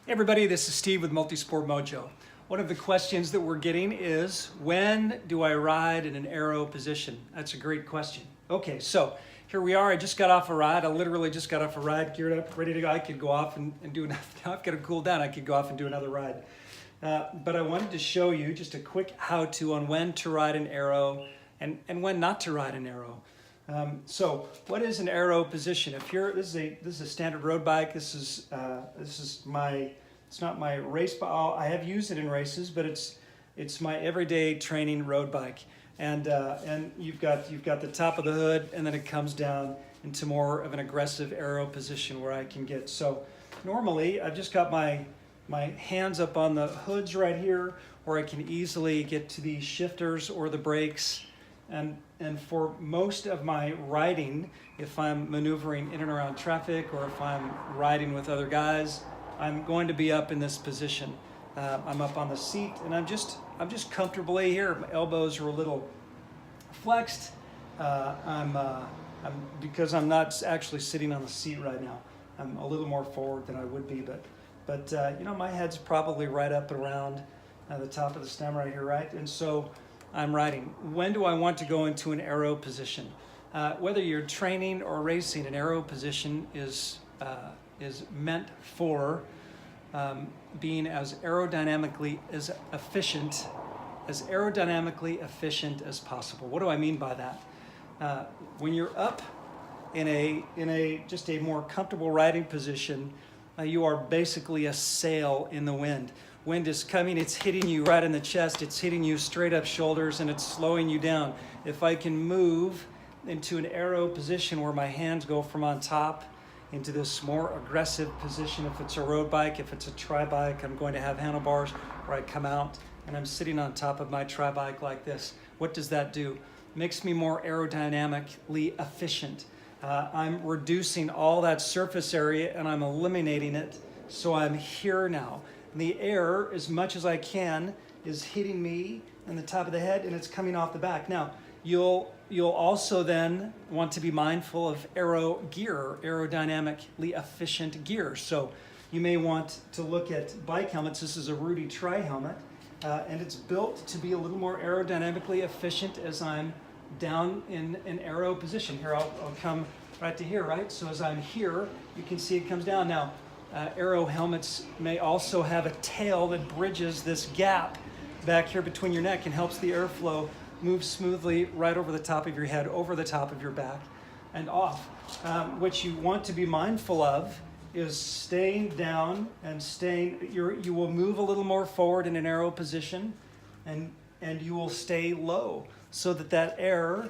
Hey everybody, this is Steve with MultiSport Mojo. One of the questions that we're getting is, when do I ride in an aero position? That's a great question. Okay, so here we are. I just got off a ride. I literally just got off a ride, geared up, ready to go. I could go off and do another. Now I've got to cool down. I could go off and do another ride. But I wanted to show you just a quick how-to on when to ride an aero and when not to ride an aero. So what is an aero position? If you're, this is a standard road bike. This is my, it's not my race bike. I have used it in races, but it's my everyday training road bike. And you've got the top of the hood, and then it comes down into more of an aggressive aero position where I can get. So normally I've just got my hands up on the hoods right here, where I can easily get to the shifters or the brakes. And for most of my riding, if I'm maneuvering in and around traffic or if I'm riding with other guys, I'm going to be up in this position. I'm up on the seat, and I'm just comfortably here. My elbows are a little flexed. Because I'm not actually sitting on the seat right now. I'm a little more forward than I would be, but you know, my head's probably right up around the top of the stem right here, right? And so I'm riding. When do I want to go into an aero position? Whether you're training or racing, an aero position is meant for being as aerodynamically efficient as possible. What do I mean by that? When you're up in just a more comfortable riding position, you are basically a sail in the wind. Wind is coming, it's hitting you right in the chest, it's hitting you straight up shoulders, and it's slowing you down. If I can move into an aero position where my hands go from on top into this more aggressive position, if it's a road bike, if it's a tri-bike, I'm going to have handlebars where I come out and I'm sitting on top of my tri-bike like this. What does that do? Makes me more aerodynamically efficient. I'm reducing all that surface area and I'm eliminating it, so I'm here now. And the air, as much as I can, is hitting me in the top of the head, and it's coming off the back. Now, you'll also then want to be mindful of aero gear, aerodynamically efficient gear. So you may want to look at bike helmets. This is a Rudy Tri helmet, and it's built to be a little more aerodynamically efficient as I'm down in an aero position. Here, I'll come right to here, right? So as I'm here, you can see it comes down. Now, aero helmets may also have a tail that bridges this gap back here between your neck and helps the airflow move smoothly right over the top of your head, over the top of your back, and off. What you want to be mindful of is staying down and you will move a little more forward in an aero position, and you will stay low so that air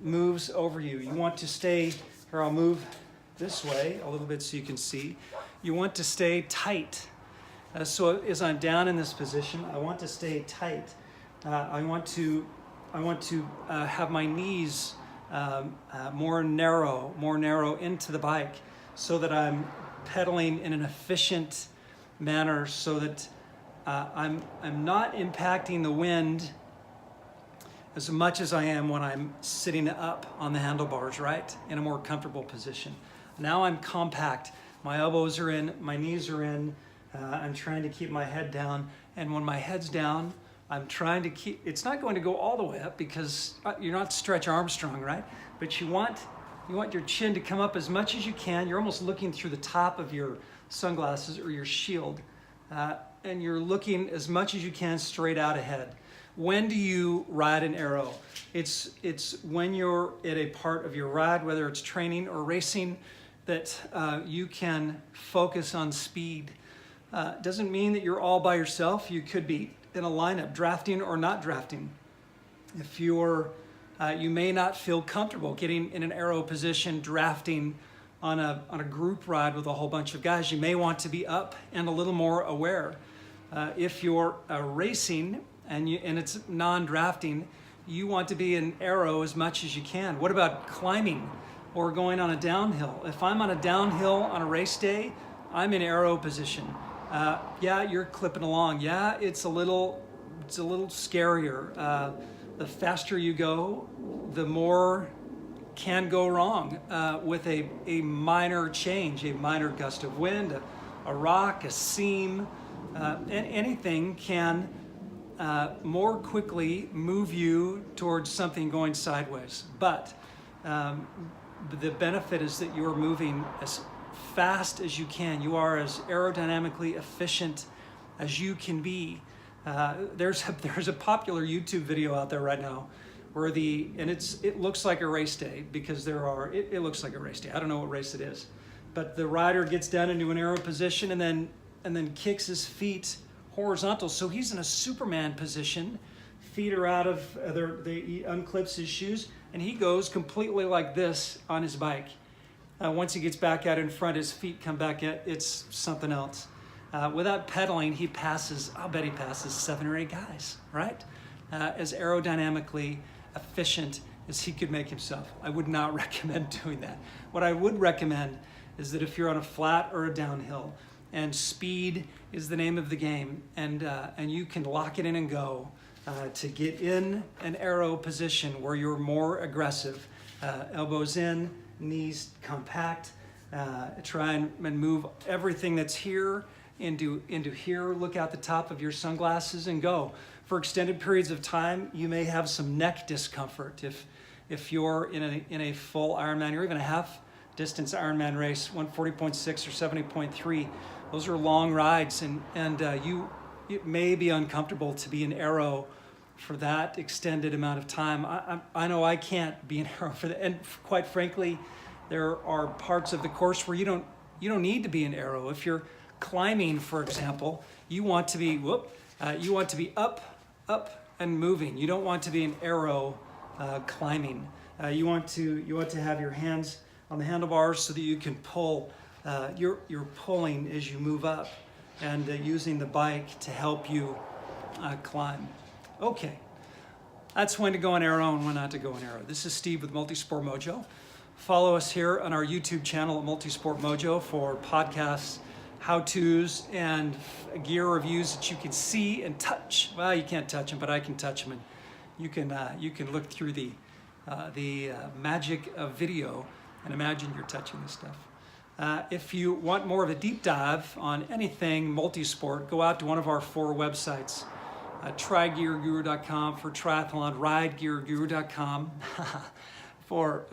moves over you. You want to stay, here I'll move this way a little bit so you can see. You want to stay tight. So as I'm down in this position, I want to stay tight. I want to have my knees more narrow into the bike, so that I'm pedaling in an efficient manner, so that I'm not impacting the wind as much as I am when I'm sitting up on the handlebars, right? In a more comfortable position. Now I'm compact. My elbows are in, my knees are in. I'm trying to keep my head down. And when my head's down, I'm trying to keep, it's not going to go all the way up because you're not Stretch Armstrong, right? But you want your chin to come up as much as you can. You're almost looking through the top of your sunglasses or your shield. And you're looking as much as you can straight out ahead. When do you ride an aero? It's when you're at a part of your ride, whether it's training or racing, that you can focus on speed. Doesn't mean that you're all by yourself. You could be in a lineup, drafting or not drafting. If you may not feel comfortable getting in an aero position, drafting on a group ride with a whole bunch of guys, you may want to be up and a little more aware. If you're racing and it's non-drafting, you want to be in aero as much as you can. What about climbing or going on a downhill? If I'm on a downhill on a race day, I'm in aero position. Yeah, you're clipping along. Yeah, it's a little scarier. The faster you go, the more can go wrong with a minor change, a minor gust of wind, a rock, a seam, and anything can more quickly move you towards something going sideways. But the benefit is that you're moving as fast as you can. You are as aerodynamically efficient as you can be. There's a popular YouTube video out there right now where it looks like a race day because it looks like a race day. I don't know what race it is, but the rider gets down into an aero position and then kicks his feet horizontal. So he's in a Superman position. Feet are out of, he unclips his shoes and he goes completely like this on his bike. Once he gets back out in front, his feet come back at, it's something else. Without pedaling, I'll bet he passes 7 or 8 guys, right? As aerodynamically efficient as he could make himself. I would not recommend doing that. What I would recommend is that if you're on a flat or a downhill, and speed is the name of the game, and you can lock it in and go to get in an aero position where you're more aggressive, elbows in, knees compact, try and move everything that's here into here, look out the top of your sunglasses and go. For extended periods of time, you may have some neck discomfort if you're in a full Ironman or even a half distance Ironman race, 140.6 or 70.3. Those are long rides, and it may be uncomfortable to be in aero for that extended amount of time. I know I can't be in aero for that, and quite frankly, there are parts of the course where you don't need to be in aero. If you're climbing, for example, you want to be up and moving. You don't want to be in aero climbing. You want to have your hands on the handlebars so that you can pull. You're pulling as you move up and using the bike to help you climb. Okay, that's when to go on aero and when not to go on aero. This is Steve with MultiSport Mojo. Follow us here on our YouTube channel at MultiSport Mojo for podcasts, how-tos, and gear reviews that you can see and touch. Well, you can't touch them, but I can touch them, and you can look through the magic of video and imagine you're touching this stuff. If you want more of a deep dive on anything multisport, go out to one of our 4 websites. TryGearGuru.com for triathlon, RideGearGuru.com for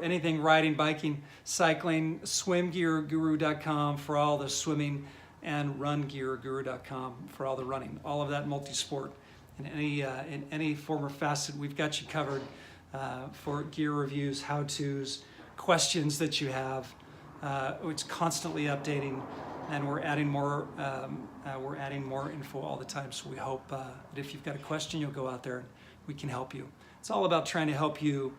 anything riding, biking, cycling, SwimGearGuru.com for all the swimming, and RunGearGuru.com for all the running. All of that multisport in any form or facet, we've got you covered for gear reviews, how-tos, questions that you have. It's constantly updating, and we're adding more info all the time. So we hope that if you've got a question, you'll go out there and we can help you. It's all about trying to help you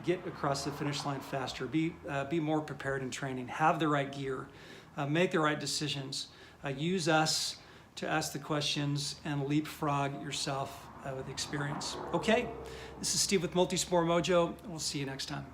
get across the finish line faster, be more prepared in training, have the right gear, make the right decisions, use us to ask the questions and leapfrog yourself with experience. Okay, this is Steve with MultiSport Mojo. We'll see you next time.